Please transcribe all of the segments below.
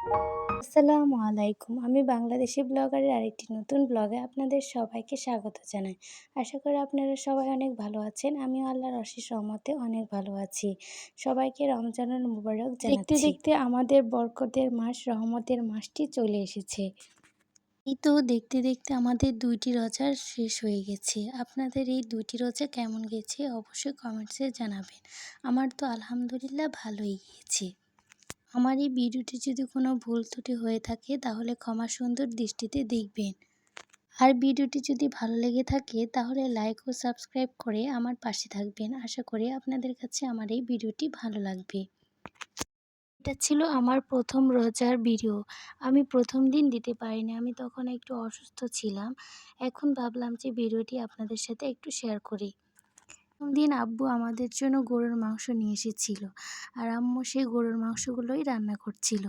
আসসালামু আলাইকুম। আমি বাংলাদেশি ব্লগারের আরেকটি নতুন ব্লগে আপনাদের সবাইকে স্বাগত জানাই। আশা করি আপনারা সবাই অনেক ভালো আছেন। আমিও আল্লাহর অশেষ রহমতে অনেক ভালো আছি। সবাইকে রমজানুল মুবারক জানাচ্ছি। দেখতে দেখতে আমাদের বরকতের মাস, রহমতের মাসটি চলে এসেছে। এই তো দেখতে দেখতে আমাদের ২টি রোজা শেষ হয়ে গেছে। আপনাদের এই ২টি রোজা কেমন গেছে অবশ্যই কমেন্টসে জানাবেন। আমার তো আলহামদুলিল্লাহ ভালোই গিয়েছে। আমার এই ভিডিওটি যদি কোনো ভুল ত্রুটি হয়ে থাকে তাহলে ক্ষমা সুন্দর দৃষ্টিতে দেখবেন। আর ভিডিওটি যদি ভালো লেগে থাকে তাহলে লাইক ও সাবস্ক্রাইব করে আমার পাশে থাকবেন। আশা করি আপনাদের কাছে আমার এই ভিডিওটি ভালো লাগবে। এটা ছিল আমার প্রথম রোজার ভিডিও। আমি প্রথম দিন দিতে পারিনি, আমি তখন একটু অসুস্থ ছিলাম। এখন ভাবলাম যে ভিডিওটি আপনাদের সাথে একটু শেয়ার করি। প্রথম দিন আব্বু আমাদের জন্য গরুর মাংস নিয়ে এসেছিল, আর আম্মু সেই গরুর মাংসগুলোই রান্না করছিল।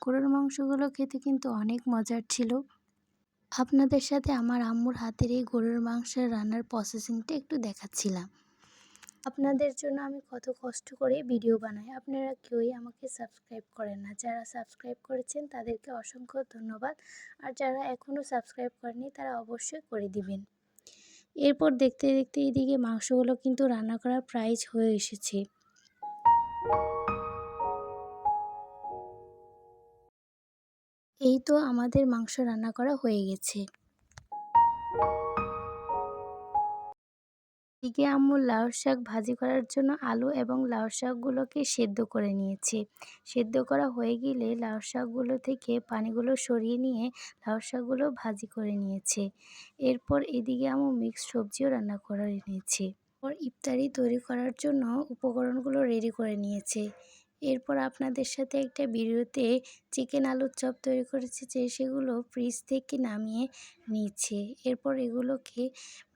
গরুর মাংসগুলো খেতে কিন্তু অনেক মজার ছিল। আপনাদের সাথে আমার আম্মুর হাতের এই গরুর মাংসের রান্নার প্রসেসিংটা একটু দেখাচ্ছিলাম। আপনাদের জন্য আমি কত কষ্ট করে ভিডিও বানাই, আপনারা কেউই আমাকে সাবস্ক্রাইব করেন না। যারা সাবস্ক্রাইব করেছেন তাদেরকে অসংখ্য ধন্যবাদ, আর যারা এখনও সাবস্ক্রাইব করেনি তারা অবশ্যই করে দিবেন। এরপর দেখতে দেখতে এদিকে মাংসগুলো কিন্তু রান্না করা প্রায় হয়ে এসেছে। এই তো আমাদের মাংস রান্না করা হয়ে গেছে। এদিকে আম্মু লাউ শাক ভাজি করার জন্য আলু এবং লাউ শাকগুলোকে সেদ্ধ করে নিয়েছে। সেদ্ধ করা হয়ে গেলে লাউ শাকগুলো থেকে পানিগুলো সরিয়ে নিয়ে লাউ শাকগুলো ভাজি করে নিয়েছে। এরপর এদিকে আম্মু মিক্সড সবজিও রান্না করে নিয়েছে। ইফতারি তৈরি করার জন্য উপকরণগুলো রেডি করে নিয়েছে। এরপর আপনাদের সাথে একটা ভিডিওতে চিকেন আলুর চপ তৈরি করেছে, যে সেগুলো ফ্রিজ থেকে নামিয়ে নিচ্ছে। এরপর এগুলোকে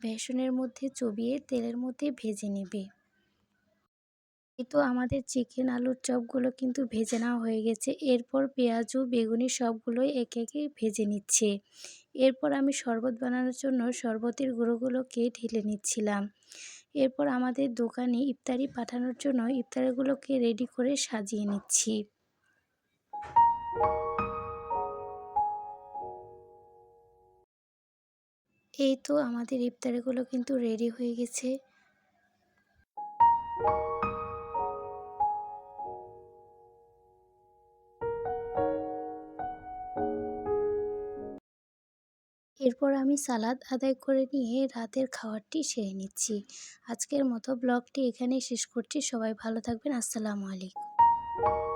বেসনের মধ্যে চবিয়ে তেলের মধ্যে ভেজে নেবে। এই তো আমাদের চিকেন আলুর চপগুলো কিন্তু ভেজে নেওয়া হয়ে গেছে। এরপর পেঁয়াজ ও বেগুনি সবগুলোই একে একে ভেজে নিচ্ছে। এরপর আমি শরবত বানানোর জন্য শরবতের গুঁড়োগুলোকে ঢেলে নিচ্ছিলাম। এরপর আমাদের দোকানে ইফতারি পাঠানোর জন্য ইফতারিগুলোকে রেডি করে সাজিয়ে নিচ্ছি। এই তো আমাদের ইফতারিগুলো কিন্তু রেডি হয়ে গেছে। এরপর আমি সালাদ আদায় করে নিয়ে রাতের খাবারটি সেরে নিচ্ছি। আজকের মতো ব্লগটি এখানেই শেষ করছি। সবাই ভালো থাকবেন। আসসালামু আলাইকুম।